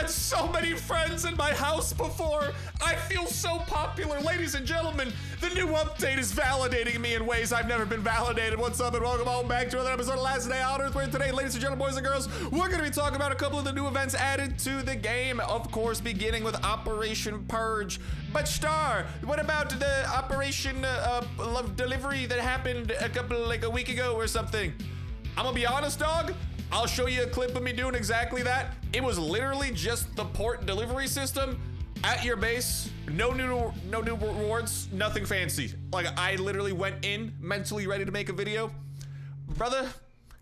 had so many friends in my house before. I feel so popular. Ladies and gentlemen, the new update is validating me in ways I've never been validated. What's up and welcome on back to another episode of Last Day on Earth, where today, ladies and gentlemen, boys and girls, we're going to be talking about a couple of the new events added to the game. Of course, beginning with Operation Purge. But Star, what about the Operation Love Delivery that happened a week ago or something? I'm gonna be honest, dog. I'll show you a clip of me doing exactly that. It was literally just the port delivery system at your base. No new rewards, nothing fancy. Like, I literally went in mentally ready to make a video. Brother,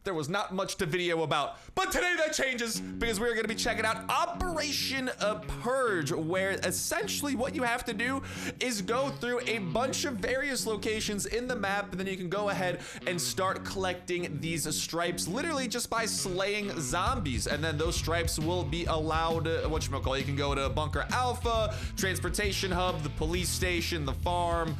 there was not much to video about. But today that changes because we're gonna be checking out Operation Purge, where essentially what you have to do is go through a bunch of various locations in the map, and then you can go ahead and start collecting these stripes literally just by slaying zombies. And then those stripes will be allowed, whatchamacallit, you can go to Bunker Alpha, Transportation Hub, the police station, the farm,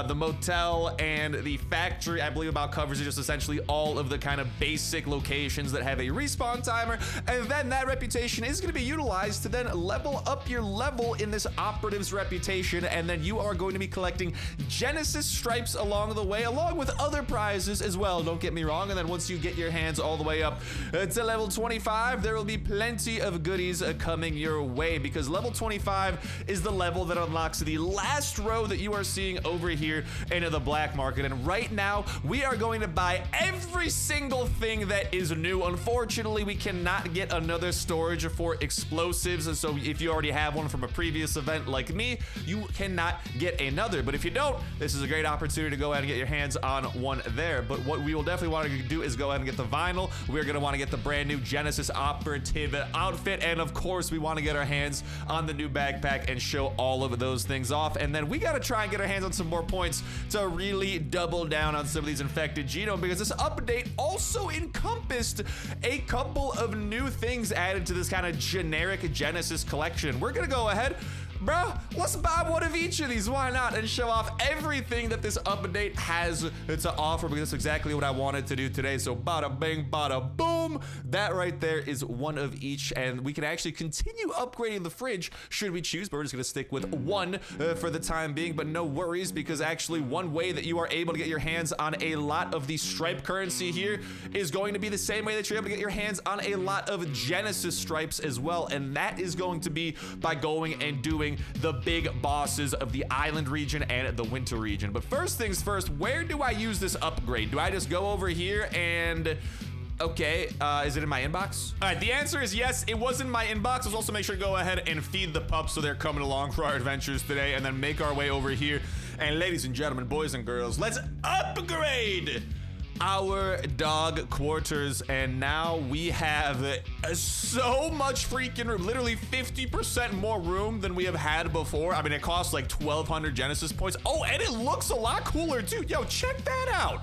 the motel, and the factory. I believe about covers just essentially all of the kind of basic locations that have a respawn timer, and then that reputation is going to be utilized to then level up your level in this operative's reputation, and then you are going to be collecting Genesis stripes along the way, along with other prizes as well, don't get me wrong. And then once you get your hands all the way up to level 25, there will be plenty of goodies coming your way, because level 25 is the level that unlocks the last row that you are seeing over here into the black market. And right now we are going to buy every single thing that is new. Unfortunately, we cannot get another storage for explosives, and so if you already have one from a previous event like me, you cannot get another. But if you don't, this is a great opportunity to go ahead and get your hands on one there. But what we will definitely want to do is go ahead and get the vinyl. We're going to want to get the brand new Genesis operative outfit, and of course we want to get our hands on the new backpack and show all of those things off. And then we got to try and get our hands on some more points to really double down on some of these infected genome, because this update also encompassed a couple of new things added to this kind of generic Genesis collection. We're gonna go ahead, bro, let's buy one of each of these, why not, and show off everything that this update has to offer, because that's exactly what I wanted to do today. So bada bing, bada boom, that right there is one of each, and we can actually continue upgrading the fridge should we choose, but we're just gonna stick with one for the time being. But no worries, because actually one way that you are able to get your hands on a lot of the stripe currency here is going to be the same way that you're able to get your hands on a lot of Genesis stripes as well, and that is going to be by going and doing the big bosses of the island region and the winter region. But first things first, where do I use this upgrade? Do I just go over here and... okay, is it in my inbox? All right, the answer is yes, it was in my inbox. Let's also make sure to go ahead and feed the pups so they're coming along for our adventures today, and then make our way over here. And ladies and gentlemen, boys and girls, let's upgrade our dog quarters. And now we have so much freaking room, literally 50% more room than we have had before. I mean, it costs like 1,200 Genesis points. Oh, and it looks a lot cooler too. Yo, check that out.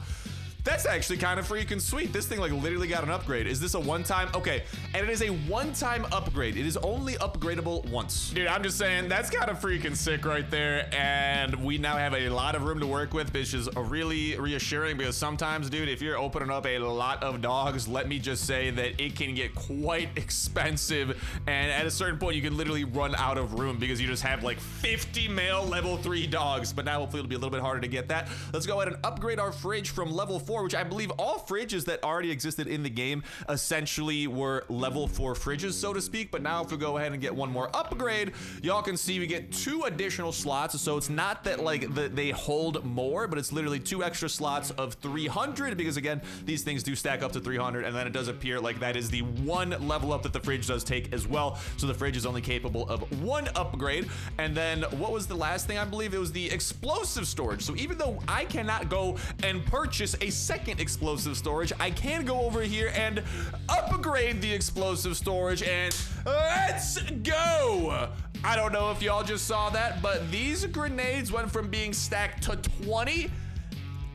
That's actually kind of freaking sweet. This thing like literally got an upgrade. Is this a one-time? Okay, and it is a one-time upgrade. It is only upgradable once. Dude, I'm just saying, that's kind of freaking sick right there. And we now have a lot of room to work with, which is really reassuring, because sometimes, dude, if you're opening up a lot of dogs, let me just say that it can get quite expensive. And at a certain point, you can literally run out of room because you just have like 50 male level 3 dogs. But now hopefully it'll be a little bit harder to get that. Let's go ahead and upgrade our fridge from level 4, which I believe all fridges that already existed in the game essentially were level 4 fridges, so to speak. But now if we go ahead and get one more upgrade, y'all can see we get 2 additional slots. So it's not that like they hold more, but it's literally 2 extra slots of 300, because again, these things do stack up to 300, and then it does appear like that is the one level up that the fridge does take as well. So the fridge is only capable of 1 upgrade. And then what was the last thing? I believe it was the explosive storage. So even though I cannot go and purchase a second explosive storage, I can go over here and upgrade the explosive storage, and let's go. I don't know if y'all just saw that, but these grenades went from being stacked to 20,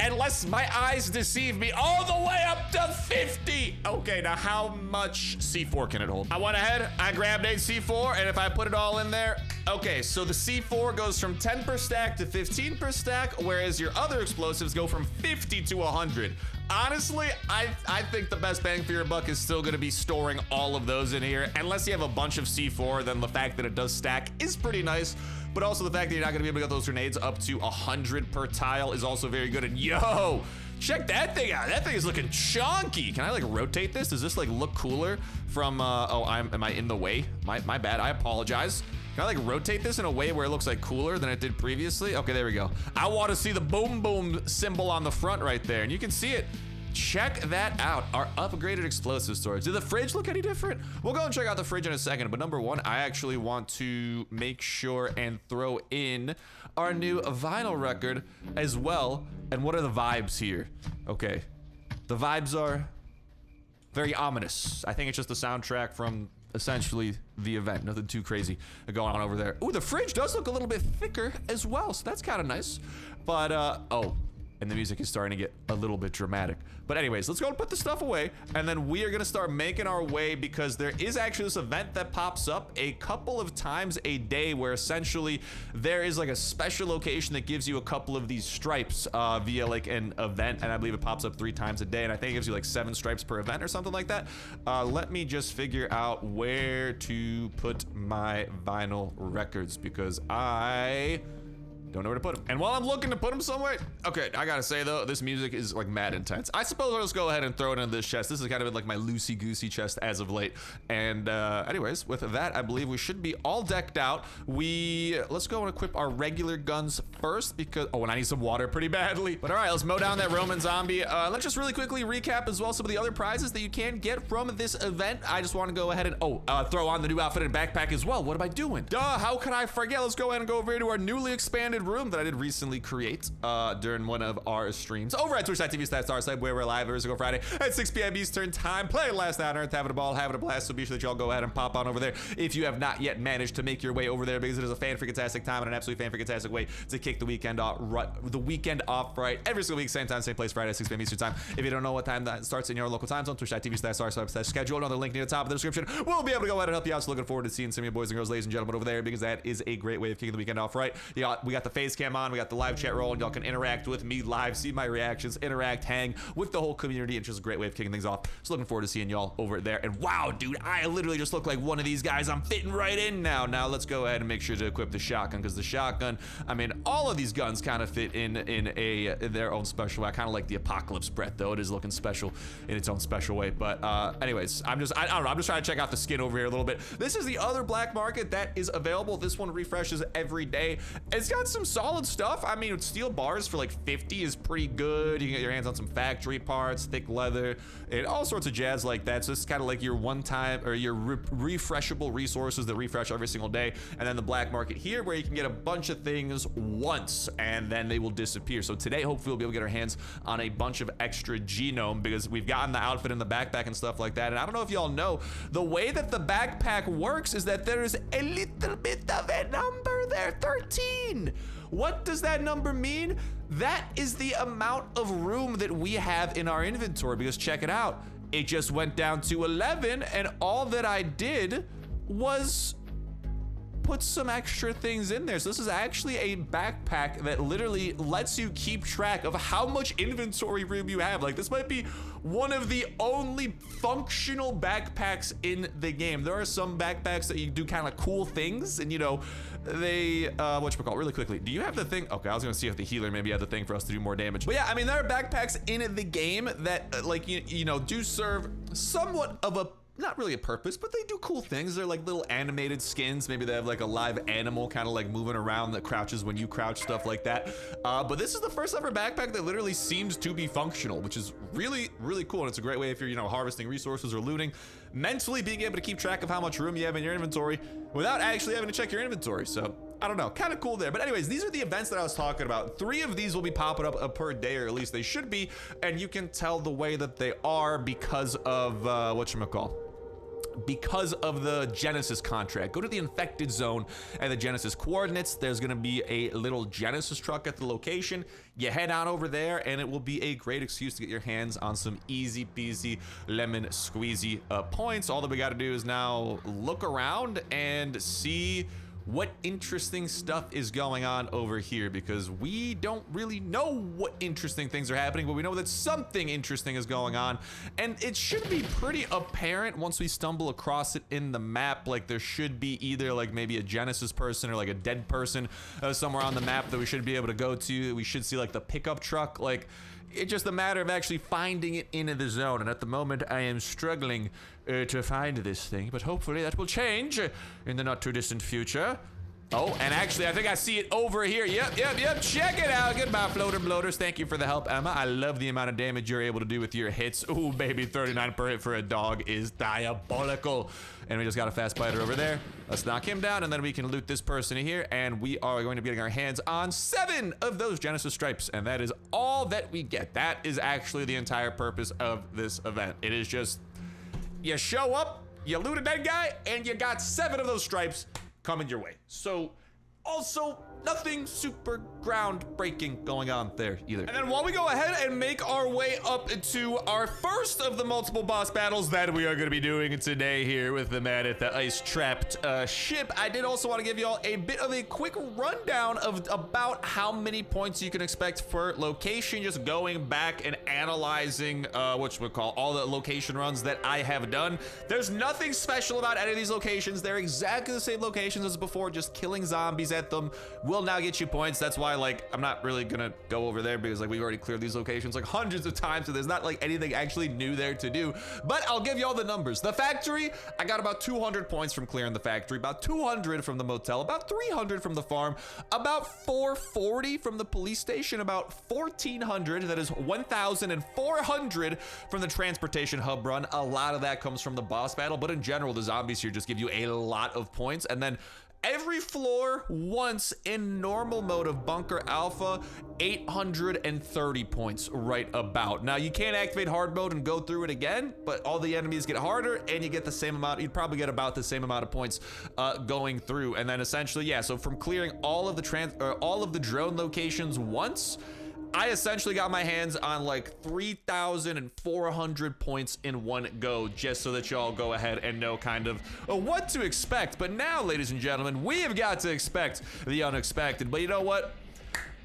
unless my eyes deceive me, all the way up to 50. Okay, now how much C4 can it hold? I went ahead, I grabbed a C4, and if I put it all in there, Okay, so the C4 goes from 10 per stack to 15 per stack, whereas your other explosives go from 50 to 100. Honestly, I think the best bang for your buck is still gonna be storing all of those in here. Unless you have a bunch of C4, then the fact that it does stack is pretty nice. But also the fact that you're not gonna be able to get those grenades up to 100 per tile is also very good. And yo, check that thing out. That thing is looking chunky. Can I like rotate this? Does this like look cooler from, am I in the way? My bad, I apologize. Can I like rotate this in a way where it looks like cooler than it did previously? Okay, there we go. I want to see the boom boom symbol on the front right there, and you can see it. Check that out, our upgraded explosive storage. Did the fridge look any different? We'll go and check out the fridge in a second, but number one, I actually want to make sure and throw in our new vinyl record as well. And what are the vibes here? Okay, the vibes are very ominous. I think it's just the soundtrack from essentially the event. Nothing too crazy going on over there. Ooh, the fridge does look a little bit thicker as well, so that's kind of nice. But oh, and the music is starting to get a little bit dramatic. But anyways, let's go and put the stuff away, and then we are gonna start making our way, because there is actually this event that pops up a couple of times a day where essentially there is like a special location that gives you a couple of these stripes via like an event, and I believe it pops up 3 times a day, and I think it gives you like 7 stripes per event or something like that. Let me just figure out where to put my vinyl records, because I don't know where to put them. And while I'm looking to put them somewhere, okay, I gotta say though, this music is like mad intense. I suppose I'll just go ahead and throw it into this chest. This has kind of been like my loosey-goosey chest as of late. And anyways, with that, I believe we should be all decked out. Let's go and equip our regular guns first, because, oh, and I need some water pretty badly. But all right, let's mow down that Roman zombie. Let's just really quickly recap as well some of the other prizes that you can get from this event. I just want to go ahead and, throw on the new outfit and backpack as well. What am I doing? Duh, how could I forget? Let's go ahead and go over here to our newly expanded room that I did recently create during one of our streams over at twitch.tv/Starsnipe, where we're live every single Friday at 6 p.m. Eastern time, playing Last Night on Earth, having a ball, having a blast. So be sure that y'all go ahead and pop on over there if you have not yet managed to make your way over there, because it is a fan-freaking-tastic time and an absolutely fan-freaking-tastic way to kick the weekend off right every single week, same time, same place, Friday at 6 p.m. Eastern time. If you don't know what time that starts in your local time zone, twitch.tv/Starsnipe/schedule. Another link near the top of the description. We'll be able to go ahead and help you out. So looking forward to seeing some of you boys and girls, ladies and gentlemen, over there, because that is a great way of kicking the weekend off right. We got the face cam on, we got the live chat roll, and y'all can interact with me live, see my reactions, interact, hang with the whole community. It's just a great way of kicking things off. So looking forward to seeing y'all over there. And wow, dude, I literally just look like one of these guys. I'm fitting right in now. Now let's go ahead and make sure to equip the shotgun, because the shotgun, I mean, all of these guns kind of fit in their own special way. I kind of like the apocalypse breath, though. It is looking special in its own special way. But anyways, I don't know. I'm just trying to check out the skin over here a little bit. This is the other black market that is available. This one refreshes every day. It's got some solid stuff. I mean, steel bars for like 50 is pretty good. You can get your hands on some factory parts, thick leather, and all sorts of jazz like that. So it's kind of like your one-time or your refreshable resources that refresh every single day. And then the black market here, where you can get a bunch of things once and then they will disappear. So today, hopefully, we'll be able to get our hands on a bunch of extra genome, because we've gotten the outfit and the backpack and stuff like that. And I don't know if y'all know, the way that the backpack works is that there is a little bit of a number there, 13. What does that number mean? That is the amount of room that we have in our inventory, because check it out. It just went down to 11, and all that I did was put some extra things in there. So this is actually a backpack that literally lets you keep track of how much inventory room you have. Like, this might be one of the only functional backpacks in the game. There are some backpacks that you do kind of cool things, and you know, they whatchamacallit, really quickly, do you have the thing? Okay, I was gonna see if the healer maybe had the thing for us to do more damage. But yeah, I mean, there are backpacks in the game that like you know, do serve somewhat of a, not really a purpose, but they do cool things. They're like little animated skins. Maybe they have like a live animal kind of like moving around that crouches when you crouch, stuff like that. But this is the first ever backpack that literally seems to be functional, which is really, really cool. And it's a great way if you're, you know, harvesting resources or looting, mentally being able to keep track of how much room you have in your inventory without actually having to check your inventory. So I don't know, kind of cool there. But anyways, these are the events that I was talking about. 3 of these will be popping up per day, or at least they should be. And you can tell the way that they are because of whatchamacallit, because of the Genesis contract. Go to the infected zone and the Genesis coordinates. There's gonna be a little Genesis truck at the location. You head on over there, and it will be a great excuse to get your hands on some easy peasy lemon squeezy points. All that we gotta do is now look around and see what interesting stuff is going on over here, because we don't really know what interesting things are happening, but we know that something interesting is going on, and it should be pretty apparent once we stumble across it in the map. Like, there should be either like maybe a Genesis person or like a dead person somewhere on the map that we should be able to go to. We should see like the pickup truck. Like, it's just a matter of actually finding it into the zone, and at the moment I am struggling to find this thing, but hopefully that will change in the not too distant future. Oh, and actually I think I see it over here. Yep, check it out. Goodbye, floater bloaters. Thank you for the help, Emma. I love the amount of damage you're able to do with your hits. Ooh, baby, 39 per hit for a dog is diabolical. And we just got a fast biter over there. Let's knock him down, and then we can loot this person here, and we are going to be getting our hands on 7 of those Genesis stripes, and that is all that we get. That is actually the entire purpose of this event. It is just, you show up, you loot a dead guy, and you got 7 of those stripes coming your way. So, also, nothing super groundbreaking going on there either. And then while we go ahead and make our way up to our first of the multiple boss battles that we are going to be doing today here with the man at the ice-trapped ship, I did also want to give you all a bit of a quick rundown of about how many points you can expect per location, just going back and analyzing whatchamacall, all the location runs that I have done. There's nothing special about any of these locations. They're exactly the same locations as before, just killing zombies at them will now get you points. That's why, like, I'm not really gonna go over there because, like, we've already cleared these locations like hundreds of times, so there's not like anything actually new there to do. But I'll give you all the numbers. The factory, I got about 200 points from clearing the factory, about 200 from the motel, about 300 from the farm, about 440 from the police station, about 1,400, that is 1,400 from the transportation hub run. A lot of that comes from the boss battle, but in general, the zombies here just give you a lot of points. And then every floor once in normal mode of Bunker Alpha, 830 points right about. Now, you can't activate hard mode and go through it again, but all the enemies get harder and you get the same amount. You'd probably get about the same amount of points going through. And then essentially, yeah, so from clearing all of the drone locations once, I essentially got my hands on like 3,400 points in one go, just so that y'all go ahead and know kind of what to expect. But now, ladies and gentlemen, we have got to expect the unexpected. But you know what?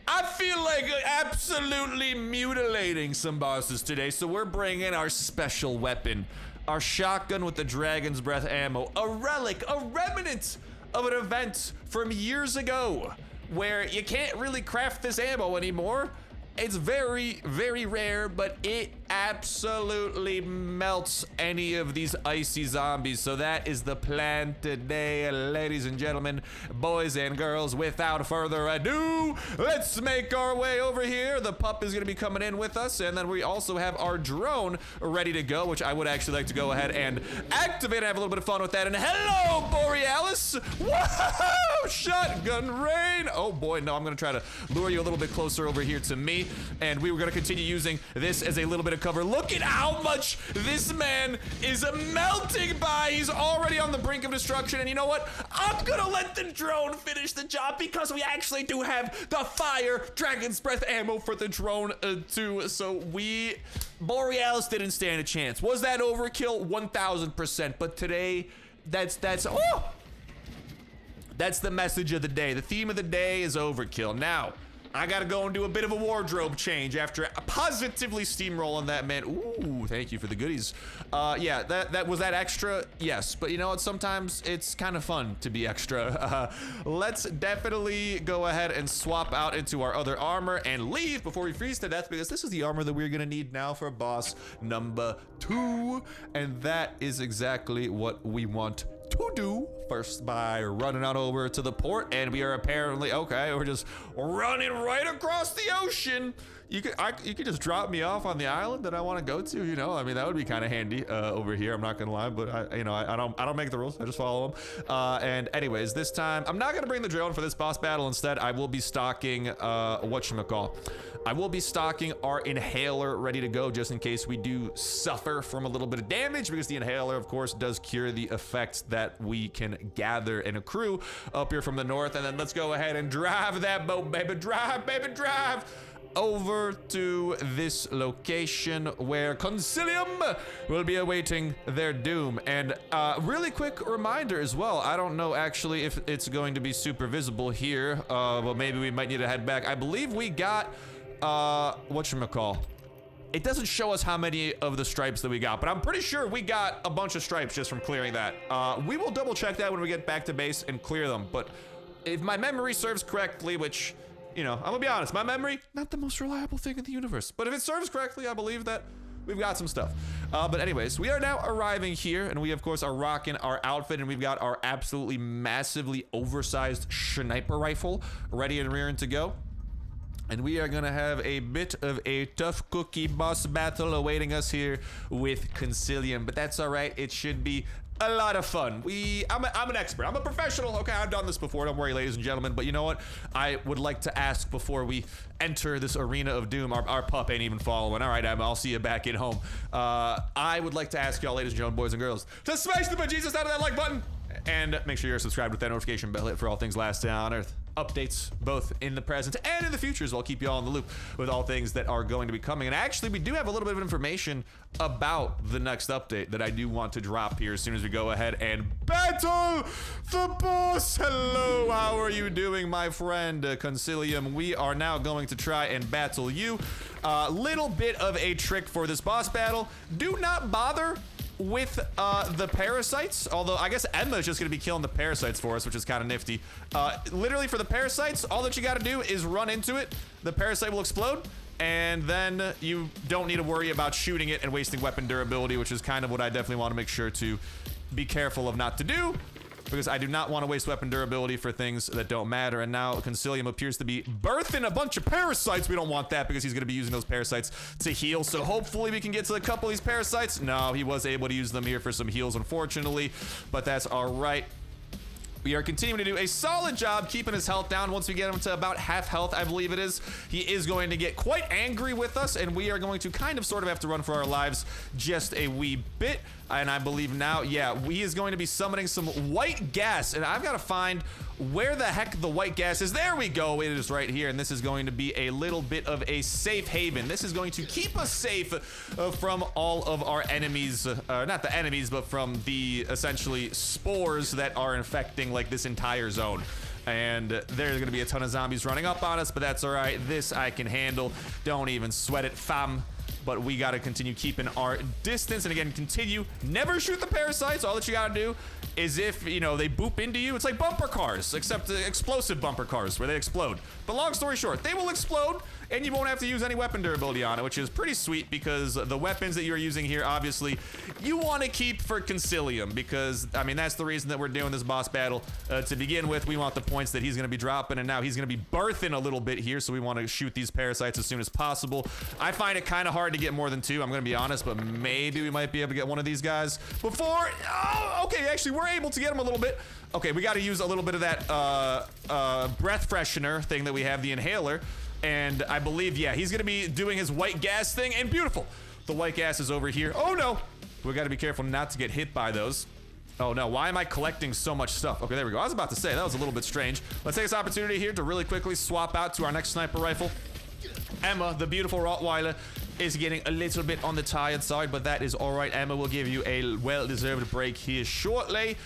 I feel like absolutely mutilating some bosses today, so we're bringing our special weapon, our shotgun with the dragon's breath ammo, a relic, a remnant of an event from years ago where you can't really craft this ammo anymore. It's very, very rare, but it absolutely melts any of these icy zombies. So that is the plan today, ladies and gentlemen, boys and girls. Without further ado, let's make our way over here. The pup is gonna be coming in with us, and then we also have our drone ready to go, which I would actually like to go ahead and activate and have a little bit of fun with that. And hello, Borealis! Whoa! Shotgun rain! Oh boy, no, I'm gonna try to lure you a little bit closer over here to me. And we were going to continue using this as a little bit of cover. Look at how much this man is melting by. He's already on the brink of destruction. And you know what? I'm going to let the drone finish the job because we actually do have the fire dragon's breath ammo for the drone too. So Borealis didn't stand a chance. Was that overkill? 1,000%. But today, that's the message of the day. The theme of the day is overkill. Now, I gotta go and do a bit of a wardrobe change after positively steamrolling that man. Ooh, thank you for the goodies. Yeah, that was that extra? Yes, but you know what? Sometimes it's kind of fun to be extra. Let's definitely go ahead and swap out into our other armor and leave before we freeze to death, because this is the armor that we're gonna need now for boss number 2. And that is exactly what we want to do first by running on over to the port. And we are apparently okay, we're just running right across the ocean. You could just drop me off on the island that I want to go to, you know. I mean, that would be kind of handy over here, I'm not gonna lie, but I don't make the rules, I just follow them. And anyways, this time I'm not gonna bring the drone for this boss battle. Instead, I will be stocking whatchamacall, I will be stocking our inhaler ready to go, just in case we do suffer from a little bit of damage, because the inhaler, of course, does cure the effects that we can gather and accrue up here from the north. And then let's go ahead and drive that boat, baby. Drive, baby, drive. over to this location where Consilium will be awaiting their doom. And really quick reminder as well, I don't know actually if it's going to be super visible here, but maybe we might need to head back. I believe we got, whatchamacall. It doesn't show us how many of the stripes that we got, but I'm pretty sure we got a bunch of stripes just from clearing that. We will double check that when we get back to base and clear them, but if my memory serves correctly, which, you know, I'm gonna be honest, my memory, not the most reliable thing in the universe. But if it serves correctly, I believe that we've got some stuff. But anyways, we are now arriving here, and we, of course, are rocking our outfit, and we've got our absolutely massively oversized sniper rifle ready and rearing to go. And we are gonna have a bit of a tough cookie boss battle awaiting us here with Consilium. But that's all right, it should be a lot of fun. I'm an expert. I'm a professional. Okay, I've done this before. Don't worry, ladies and gentlemen. But you know what? I would like to ask before we enter this arena of doom. Our pup ain't even following. All right, Emma, I'll see you back at home. I would like to ask y'all, ladies and gentlemen, boys and girls, to smash the bejesus out of that like button and make sure you're subscribed with that notification bell hit for all things Last Day on Earth. Updates both in the present and in the future, so I'll keep you all in the loop with all things that are going to be coming. And actually, we do have a little bit of information about the next update that I do want to drop here as soon as we go ahead and battle the boss. Hello, how are you doing, my friend Consilium? We are now going to try and battle you. Little bit of a trick for this boss battle. Do not bother with the parasites, although I guess Emma's just gonna be killing the parasites for us, which is kind of nifty. Literally for the parasites, all that you gotta do is run into it, the parasite will explode, and then you don't need to worry about shooting it and wasting weapon durability, which is kind of what I definitely want to make sure to be careful of not to do, because I do not want to waste weapon durability for things that don't matter. And now Consilium appears to be birthing a bunch of parasites. We don't want that because he's going to be using those parasites to heal. So hopefully we can get to a couple of these parasites. No, he was able to use them here for some heals, unfortunately, but that's all right. We are continuing to do a solid job keeping his health down. Once we get him to about half health, I believe it is, he is going to get quite angry with us, and we are going to kind of sort of have to run for our lives just a wee bit. And I believe now, yeah, he is going to be summoning some white gas, and I've got to find where the heck the white gas is. There we go. It is right here, and this is going to be a little bit of a safe haven. This is going to keep us safe from all of our enemies, not the enemies, but from the essentially spores that are infecting like this entire zone. And there's gonna be a ton of zombies running up on us, but that's all right. This I can handle. Don't even sweat it, fam. But we gotta continue keeping our distance, and again, continue. Never shoot the parasites. All that you gotta do is, if, you know, they boop into you, it's like bumper cars, except explosive bumper cars where they explode. But long story short, they will explode, and you won't have to use any weapon durability on it, which is pretty sweet, because the weapons that you're using here, obviously, you want to keep for Consilium, because, I mean, that's the reason that we're doing this boss battle. To begin with, we want the points that he's going to be dropping, and now he's going to be birthing a little bit here, so we want to shoot these parasites as soon as possible. I find it kind of hard to get more than two, I'm going to be honest, but maybe we might be able to get one of these guys before. Oh, okay, actually, we're able to get him a little bit. Okay, we got to use a little bit of that breath freshener thing that we have, the inhaler. And I believe, yeah, he's gonna be doing his white gas thing, and beautiful. The white gas is over here. Oh no, we gotta be careful not to get hit by those. Oh no, why am I collecting so much stuff? Okay, there we go. I was about to say, that was a little bit strange. Let's take this opportunity here to really quickly swap out to our next sniper rifle. Emma, the beautiful Rottweiler, is getting a little bit on the tired side, but that is all right. Emma will give you a well-deserved break here shortly,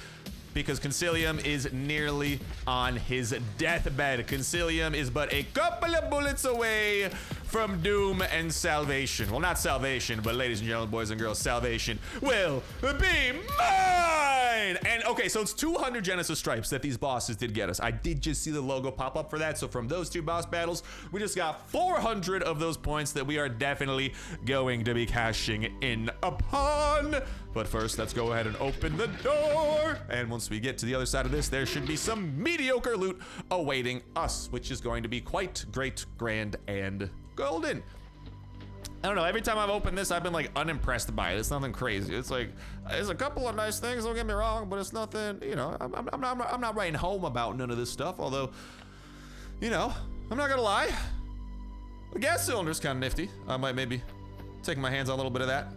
because Consilium is nearly on his deathbed. Consilium is but a couple of bullets away from doom and salvation. Well, not salvation, but ladies and gentlemen, boys and girls, salvation will be mine! And okay, so it's 200 Genesis stripes that these bosses did get us. I did just see the logo pop up for that, so from those two boss battles, we just got 400 of those points that we are definitely going to be cashing in upon. But first, let's go ahead and open the door. And once we get to the other side of this, there should be some mediocre loot awaiting us, which is going to be quite great, grand, and golden. I don't know, every time I've opened this, I've been like unimpressed by it. It's nothing crazy. It's like, there's a couple of nice things, don't get me wrong, but it's nothing, you know, I'm not writing home about none of this stuff, although, you know, I'm not gonna lie. The gas cylinder's kind of nifty. I might maybe take my hands on a little bit of that.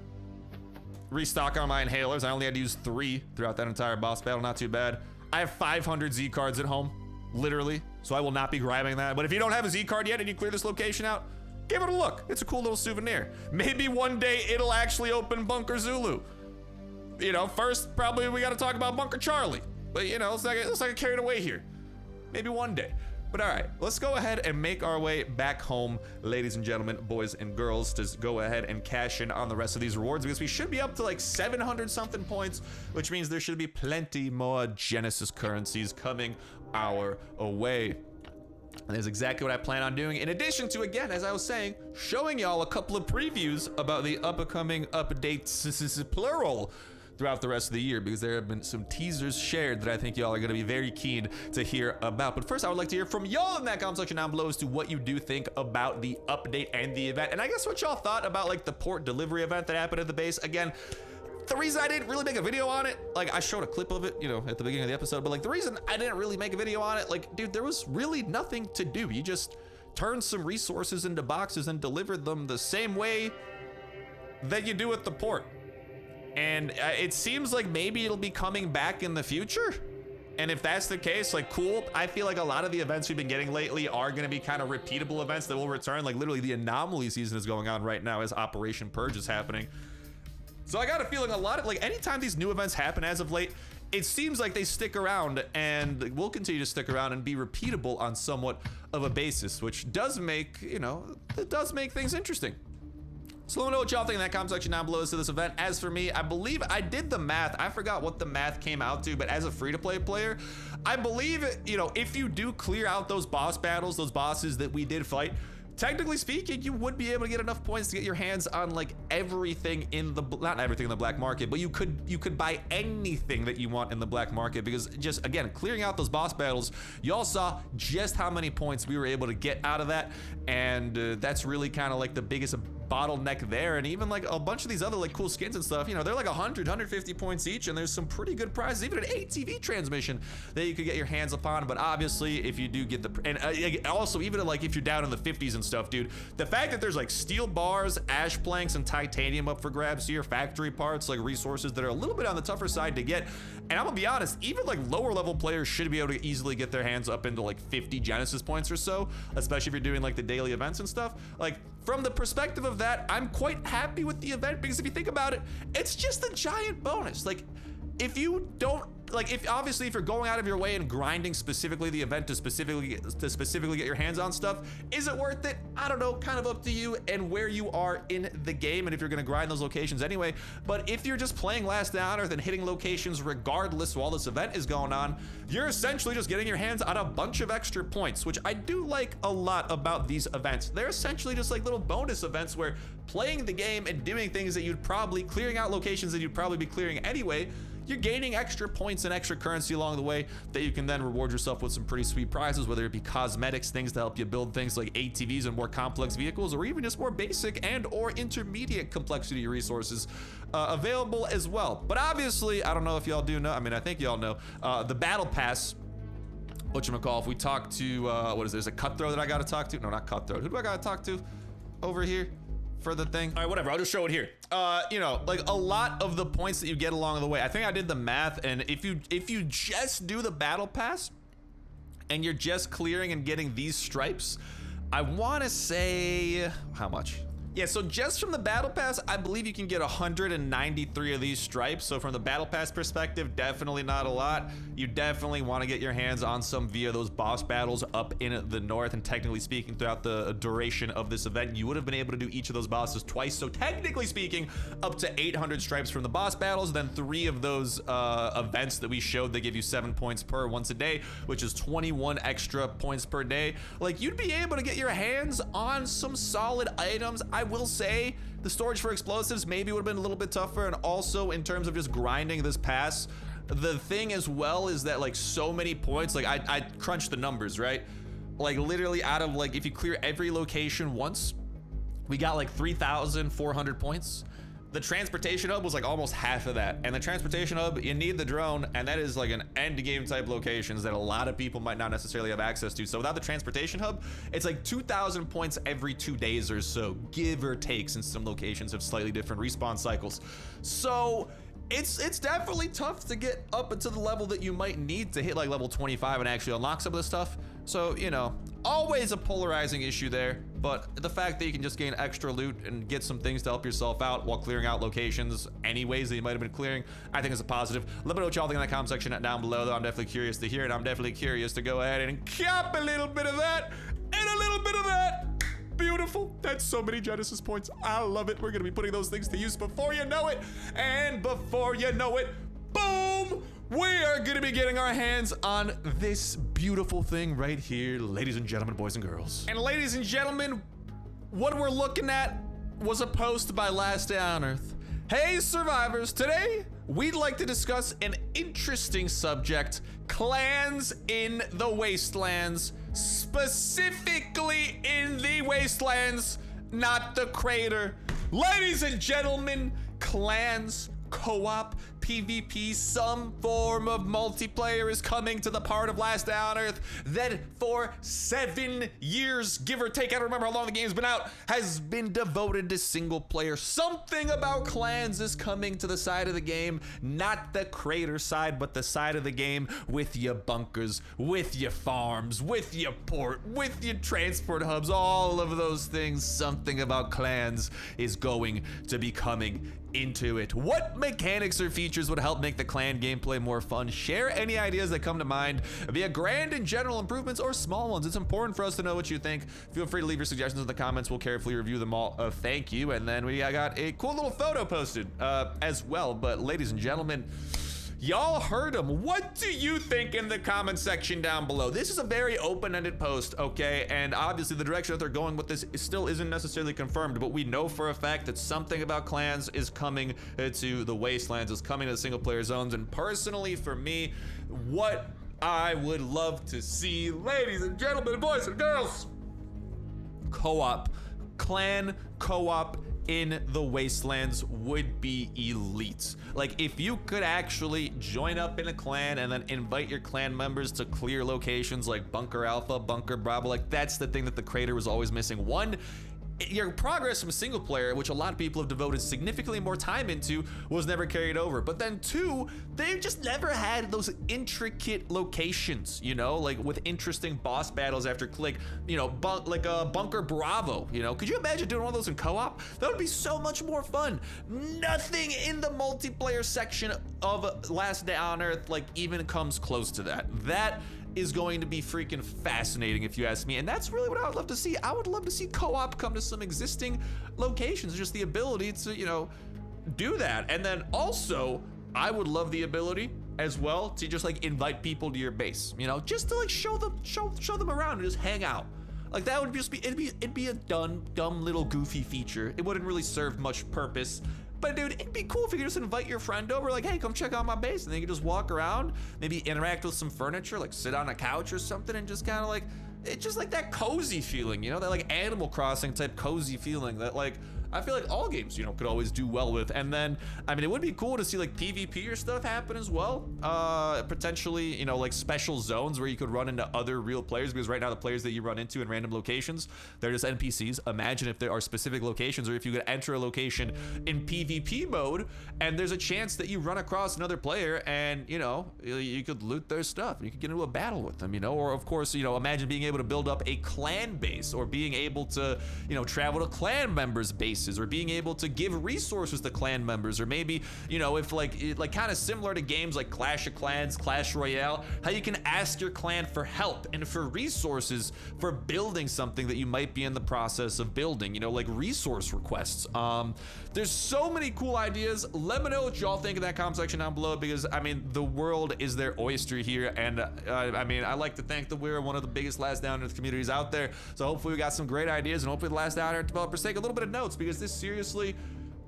Restock on my inhalers. I only had to use 3 throughout that entire boss battle, not too bad. I have 500 Z cards at home, literally, so I will not be grabbing that. But if you don't have a Z card yet and you clear this location out, give it a look. It's a cool little souvenir. Maybe one day it'll actually open Bunker Zulu. You know, first, probably we gotta talk about Bunker Charlie. But you know, let's not get carried away here. Maybe one day. But all right, let's go ahead and make our way back home, ladies and gentlemen, boys and girls, to go ahead and cash in on the rest of these rewards, because we should be up to like 700 something points, which means there should be plenty more Genesis currencies coming our way. And that's exactly what I plan on doing, in addition to, again, as I was saying, showing y'all a couple of previews about the upcoming updates, plural, throughout the rest of the year, because there have been some teasers shared that I think y'all are going to be very keen to hear about. But first, I would like to hear from y'all in that comment section down below as to what you do think about the update and the event, and I guess what y'all thought about like the port delivery event that happened at the base. Again, the reason I didn't really make a video on it, like I showed a clip of it, you know, at the beginning of the episode, but like the reason I didn't really make a video on it, like, dude, there was really nothing to do. You just turned some resources into boxes and delivered them the same way that you do at the port. And it seems like maybe it'll be coming back in the future. And if that's the case, like, cool. I feel like a lot of the events we've been getting lately are going to be kind of repeatable events that will return. Like literally the anomaly season is going on right now as Operation Purge is happening. So I got a feeling a lot of, like, anytime these new events happen as of late, it seems like they stick around and will continue to stick around and be repeatable on somewhat of a basis, which does make, you know, it does make things interesting. So let me know what y'all think in that comment section down below as to this event. As for me, I believe I did the math. I forgot what the math came out to, but as a free-to-play player, I believe, you know, if you do clear out those boss battles, those bosses that we did fight, technically speaking, you would be able to get enough points to get your hands on like everything in the, not everything in the black market, but you could buy anything that you want in the black market, because just, again, clearing out those boss battles, y'all saw just how many points we were able to get out of that. And that's really kind of like the biggest bottleneck there. And even like a bunch of these other like cool skins and stuff, you know, they're like 100, 150 points each, and there's some pretty good prizes, even an ATV transmission that you could get your hands upon. But obviously, if you do get the, and also even like if you're down in the 50s and stuff, dude, the fact that there's like steel bars, ash planks, and titanium up for grabs here, factory parts, like resources that are a little bit on the tougher side to get. And I'm gonna be honest, even like lower level players should be able to easily get their hands up into like 50 Genesis points or so, especially if you're doing like the daily events and stuff. Like, from the perspective of that, I'm quite happy with the event, because if you think about it, it's just a giant bonus. Like, if you don't, like, if obviously if you're going out of your way and grinding specifically the event to specifically get your hands on stuff, is it worth it? I don't know, kind of up to you and where you are in the game, and if you're gonna grind those locations anyway. But if you're just playing Last Day on Earth and hitting locations regardless while this event is going on, you're essentially just getting your hands on a bunch of extra points, which I do like a lot about these events. They're essentially just like little bonus events where playing the game and doing things that you'd probably, clearing out locations that you'd probably be clearing anyway, you're gaining extra points and extra currency along the way that you can then reward yourself with some pretty sweet prizes, whether it be cosmetics, things to help you build things like ATVs and more complex vehicles, or even just more basic and or intermediate complexity resources available as well. But obviously, I don't know if y'all do know, I mean, I think y'all know, the battle pass, whatchamacall, if we talk to, what is this, a cutthroat that I gotta talk to? No, not cutthroat. Who do I gotta talk to over here for the thing? All right, whatever, I'll just show it here. You know, like a lot of the points that you get along the way, I think I did the math, and if you just do the battle pass and you're just clearing and getting these stripes, I want to say, how much? Yeah, so just from the battle pass, I believe you can get 193 of these stripes. So from the battle pass perspective, definitely not a lot. You definitely want to get your hands on some via those boss battles up in the north. And technically speaking, throughout the duration of this event, you would have been able to do each of those bosses twice. So technically speaking, up to 800 stripes from the boss battles. Then 3 of those events that we showed, they give you 7 points per once a day, which is 21 extra points per day. Like, you'd be able to get your hands on some solid items. I will say the storage for explosives maybe would have been a little bit tougher, and also in terms of just grinding this pass, the thing as well is that like so many points, like I crunched the numbers, right? Like literally out of like, if you clear every location once, we got like 3,400 points. The transportation hub was like almost half of that, and the transportation hub, you need the drone, and that is like an end game type locations that a lot of people might not necessarily have access to. So without the transportation hub, it's like 2,000 points every 2 days or so, give or take, since some locations have slightly different respawn cycles. So it's definitely tough to get up into the level that you might need to hit like level 25 and actually unlock some of this stuff. So, you know, always a polarizing issue there. but the fact that you can just gain extra loot and get some things to help yourself out while clearing out locations anyways that you might have been clearing, I think is a positive. Let me know what y'all think in the comment section down below, though. I'm definitely curious to hear it. I'm definitely curious to go ahead and cap a little bit of that and a little bit of that. Beautiful. That's so many Genesis points. I love it. We're gonna be putting those things to use before you know it. And before you know it, boom, we are gonna be getting our hands on this beautiful thing right here, ladies and gentlemen, boys and girls. And ladies and gentlemen, what we're looking at was a post by Last Day on Earth. Hey survivors, today we'd like to discuss an interesting subject: clans in the wastelands, specifically in the wastelands, not the crater. Ladies and gentlemen, clans, co-op, PvP, some form of multiplayer is coming to the part of Last Day on Earth that for 7 years, give or take, I don't remember how long the game's been out, has been devoted to single player. Something about clans is coming to the side of the game, not the crater side, but the side of the game with your bunkers, with your farms, with your port, with your transport hubs, all of those things. Something about clans is going to be coming into it. What mechanics or features would help make the clan gameplay more fun? Share any ideas that come to mind via grand and general improvements or small ones. It's important for us to know what you think. Feel free to leave your suggestions in the comments. We'll carefully review them all. Thank you. And then we got a cool little photo posted as well. But ladies and gentlemen, y'all heard him. What do you think in the comment section down below? This is a very open-ended post, okay? And obviously the direction that they're going with this still isn't necessarily confirmed, but we know for a fact that something about clans is coming to the wastelands, is coming to the single-player zones. And personally, for me, what I would love to see, ladies and gentlemen, boys and girls, co-op, clan co-op in the wastelands would be elite. Like, if you could actually join up in a clan and then invite your clan members to clear locations like Bunker Alpha, Bunker Bravo, like that's the thing that the crater was always missing. One, your progress from single player, which a lot of people have devoted significantly more time into, was never carried over. But then two, they just never had those intricate locations, you know, like with interesting boss battles after click, you know, like a Bunker Bravo, you know. Could you imagine doing one of those in co-op? That would be so much more fun. Nothing in the multiplayer section of Last Day on Earth like even comes close to that. That is going to be freaking fascinating if you ask me, and that's really what I would love to see. I would love to see co-op come to some existing locations, just the ability to, you know, do that. And then also, I would love the ability as well to just like invite people to your base, you know, just to like show them around and just hang out. Like that would just be, it'd be a dumb little goofy feature. It wouldn't really serve much purpose. But dude, it'd be cool if you could just invite your friend over, like, hey, come check out my base, and then you could just walk around, maybe interact with some furniture, like sit on a couch or something, and just kind of like, it's just like that cozy feeling, you know, that like Animal Crossing type cozy feeling that like, I feel like all games, you know, could always do well with. And then, I mean, it would be cool to see like PvP or stuff happen as well. Potentially, you know, like special zones where you could run into other real players, because right now the players that you run into in random locations, they're just NPCs. Imagine if there are specific locations, or if you could enter a location in PvP mode and there's a chance that you run across another player and, you know, you could loot their stuff. You could get into a battle with them, you know, or of course, you know, imagine being able to build up a clan base, or being able to, you know, travel to clan members' bases, or being able to give resources to clan members, or maybe, you know, if like kind of similar to games like Clash of Clans, Clash Royale, how you can ask your clan for help and for resources for building something that you might be in the process of building, you know, like resource requests. There's so many cool ideas. Let me know what y'all think in that comment section down below, because I mean, the world is their oyster here, and I mean, I like to think that we're one of the biggest Last Day on Earth communities out there, so hopefully we got some great ideas, and hopefully the Last Day on Earth developers take a little bit of notes, because this seriously,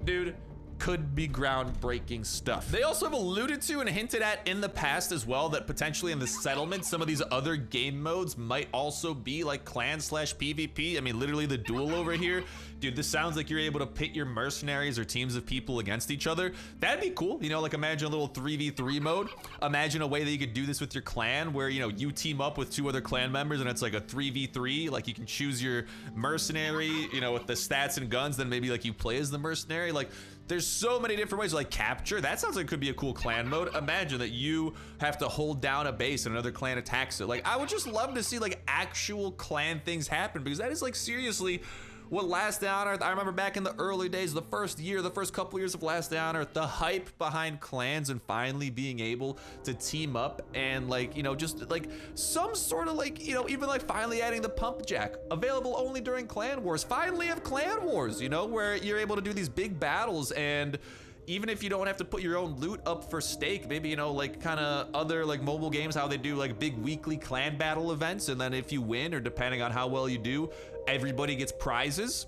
dude, could be groundbreaking stuff. They also have alluded to and hinted at in the past as well that potentially in the settlement, some of these other game modes might also be like clan/PvP. I mean, literally the duel over here. Dude, this sounds like you're able to pit your mercenaries or teams of people against each other. That'd be cool. You know, like imagine a little 3v3 mode. Imagine a way that you could do this with your clan where, you know, you team up with 2 other clan members and it's like a 3v3. Like you can choose your mercenary, you know, with the stats and guns, then maybe like you play as the mercenary. Like There's so many different ways, like capture. That sounds like it could be a cool clan mode. Imagine that you have to hold down a base and another clan attacks it. Like, I would just love to see like actual clan things happen, because that is like seriously what Last Day on Earth, I remember back in the early days, the first couple years of Last Day on Earth, the hype behind clans and finally being able to team up and like, you know, just like some sort of like, you know, even like finally adding the pump jack, available only during clan wars. Finally have clan wars, you know, where you're able to do these big battles, and even if you don't have to put your own loot up for stake, maybe, you know, like kind of other like mobile games, how they do like big weekly clan battle events, and then if you win, or depending on how well you do, everybody gets prizes.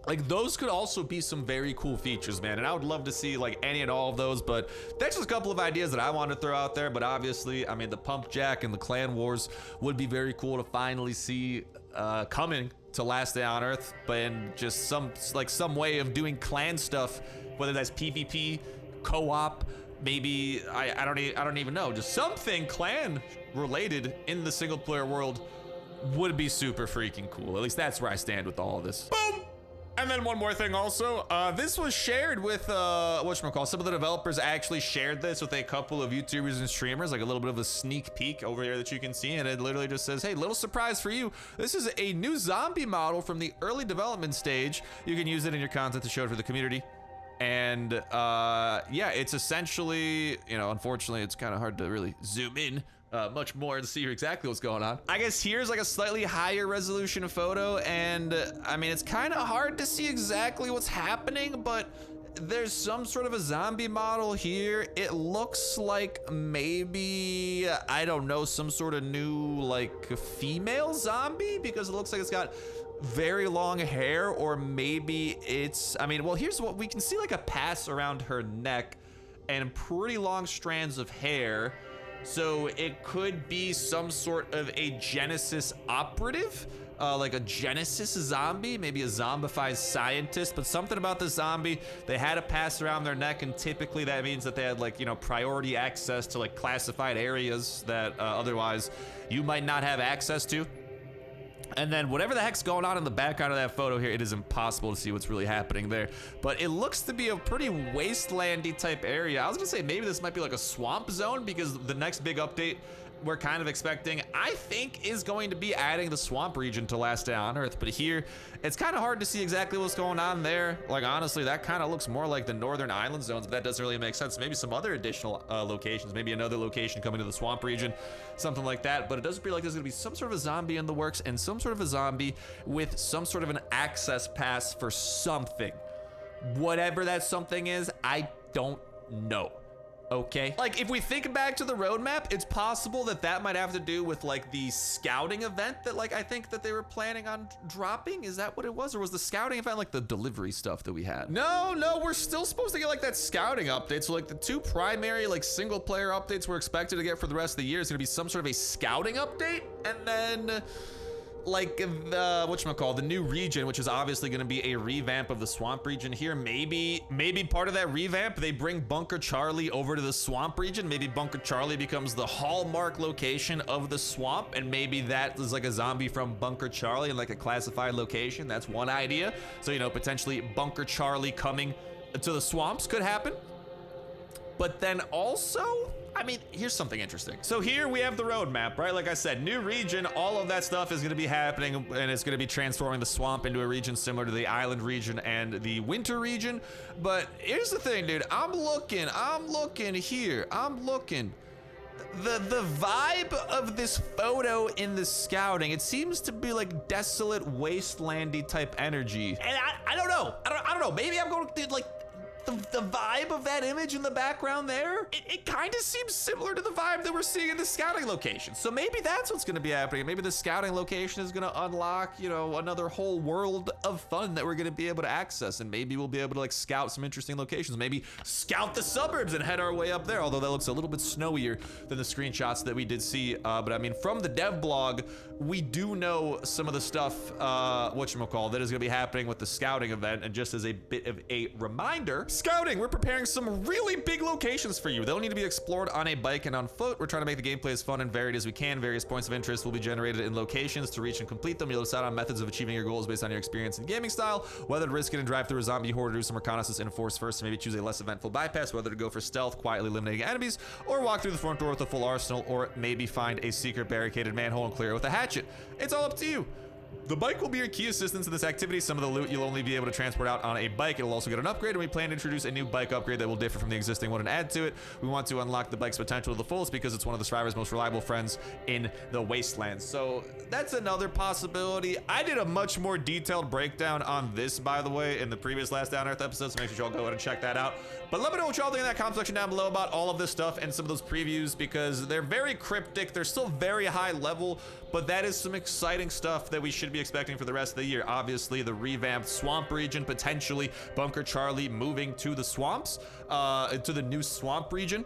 Like, those could also be some very cool features, man, and I would love to see like any and all of those. But that's just a couple of ideas that I want to throw out there. But obviously, I mean, the pump jack and the clan wars would be very cool to finally see coming to Last Day on Earth, but in just some way of doing clan stuff, whether that's PvP, co-op, maybe I don't even know, just something clan related in the single player world would be super freaking cool. At least that's where I stand with all of this. Boom! And then one more thing also, this was shared with, whatchamacallit, some of the developers actually shared this with a couple of YouTubers and streamers, like a little bit of a sneak peek over here that you can see, and it literally just says, hey, little surprise for you. This is a new zombie model from the early development stage. You can use it in your content to show it for the community. And yeah, it's essentially, you know, unfortunately, it's kind of hard to really zoom in much more to see exactly what's going on. I guess here's like a slightly higher resolution photo, and I mean, it's kind of hard to see exactly what's happening, but there's some sort of a zombie model here. It looks like maybe, I don't know, some sort of new like female zombie, because it looks like it's got very long hair, or maybe it's, I mean, well, here's what we can see, like a pass around her neck and pretty long strands of hair. So it could be some sort of a Genesis operative, like a Genesis zombie, maybe a zombified scientist, but something about the zombie, they had a pass around their neck, and typically that means that they had like, you know, priority access to like classified areas that otherwise you might not have access to. And then whatever the heck's going on in the background of that photo here, it is impossible to see what's really happening there. But it looks to be a pretty wastelandy type area. I was gonna say maybe this might be like a swamp zone, because the next big update we're kind of expecting, I think, is going to be adding the swamp region to Last Day on Earth. But here, it's kind of hard to see exactly what's going on there. Like, honestly, that kind of looks more like the northern island zones, but that doesn't really make sense. Maybe some other additional locations, maybe another location coming to the swamp region, something like that. But it does appear like there's gonna be some sort of a zombie in the works, and some sort of a zombie with some sort of an access pass for something. Whatever that something is, I don't know. Okay, like if we think back to the roadmap, it's possible that that might have to do with like the scouting event that like I think that they were planning on dropping. Is that what it was? Or was the scouting event like the delivery stuff that we had? No, we're still supposed to get like that scouting update. So like the two primary like single player updates we're expected to get for the rest of the year is gonna be some sort of a scouting update, and then like the whatchamacallit, the new region, which is obviously going to be a revamp of the swamp region here. Maybe part of that revamp, they bring Bunker Charlie over to the swamp region. Maybe Bunker Charlie becomes the hallmark location of the swamp, and maybe that is like a zombie from Bunker Charlie in like a classified location. That's one idea. So, you know, potentially Bunker Charlie coming to the swamps could happen. But then also, I mean, here's something interesting. So here we have the roadmap, right? Like I said, new region, all of that stuff is gonna be happening, and it's gonna be transforming the swamp into a region similar to the island region and the winter region. But here's the thing, dude, I'm looking here. The vibe of this photo in the scouting, it seems to be like desolate, wastelandy type energy. And I don't know. I don't know. Maybe I'm going to like the vibe of that image in the background there, it kind of seems similar to the vibe that we're seeing in the scouting location. So maybe that's what's going to be happening. Maybe the scouting location is going to unlock, you know, another whole world of fun that we're going to be able to access, and maybe we'll be able to like scout some interesting locations. Maybe scout the suburbs and head our way up there, although that looks a little bit snowier than the screenshots that we did see. But I mean, from the dev blog, we do know some of the stuff, whatchamacallit, that is going to be happening with the scouting event. And just as a bit of a reminder, Scouting, we're preparing some really big locations for you. They'll need to be explored on a bike and on foot. We're trying to make the gameplay as fun and varied as we can. Various points of interest will be generated in locations. To reach and complete them, you'll decide on methods of achieving your goals based on your experience and gaming style, whether to risk it and drive through a zombie horde or do some reconnaissance in a force first, and maybe choose a less eventful bypass, whether to go for stealth, quietly eliminating enemies, or walk through the front door with a full arsenal, or maybe find a secret barricaded manhole and clear it with a hatchet. It's all up to you. The bike will be your key assistance in this activity. Some of the loot you'll only be able to transport out on a bike. It'll also get an upgrade, and we plan to introduce a new bike upgrade that will differ from the existing one and add to it. We want to unlock the bike's potential to the fullest because it's one of the survivor's most reliable friends in the wastelands. So that's another possibility. I did a much more detailed breakdown on this, by the way, in the previous Last Down Earth episode, so make sure y'all go ahead and check that out. But let me know what y'all think in that comment section down below about all of this stuff and some of those previews, because they're very cryptic. They're still very high level, but that is some exciting stuff that we should be expecting for the rest of the year. Obviously, the revamped swamp region, potentially Bunker Charlie moving to the swamps, to the new swamp region.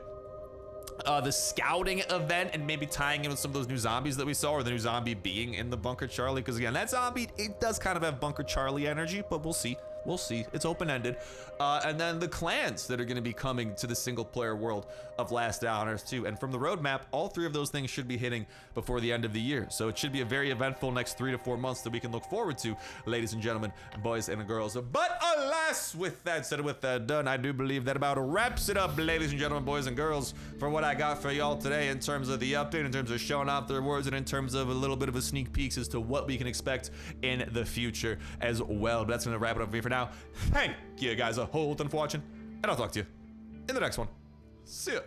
The scouting event, and maybe tying in with some of those new zombies that we saw, or the new zombie being in the Bunker Charlie, because again, that zombie, it does kind of have Bunker Charlie energy, but we'll see. We'll see. It's open-ended. And then the clans that are going to be coming to the single-player world of Last Down Earth 2. And from the roadmap, all three of those things should be hitting before the end of the year. So it should be a very eventful next 3 to 4 months that we can look forward to, ladies and gentlemen, boys and girls. But alas, with that said, with that done, I do believe that about wraps it up, ladies and gentlemen, boys and girls, for what I got for y'all today in terms of the update, in terms of showing off the rewards, and in terms of a little bit of a sneak peek as to what we can expect in the future as well. But that's going to wrap it up for me for now. Thank you guys a whole ton for watching, and I'll talk to you in the next one. See ya.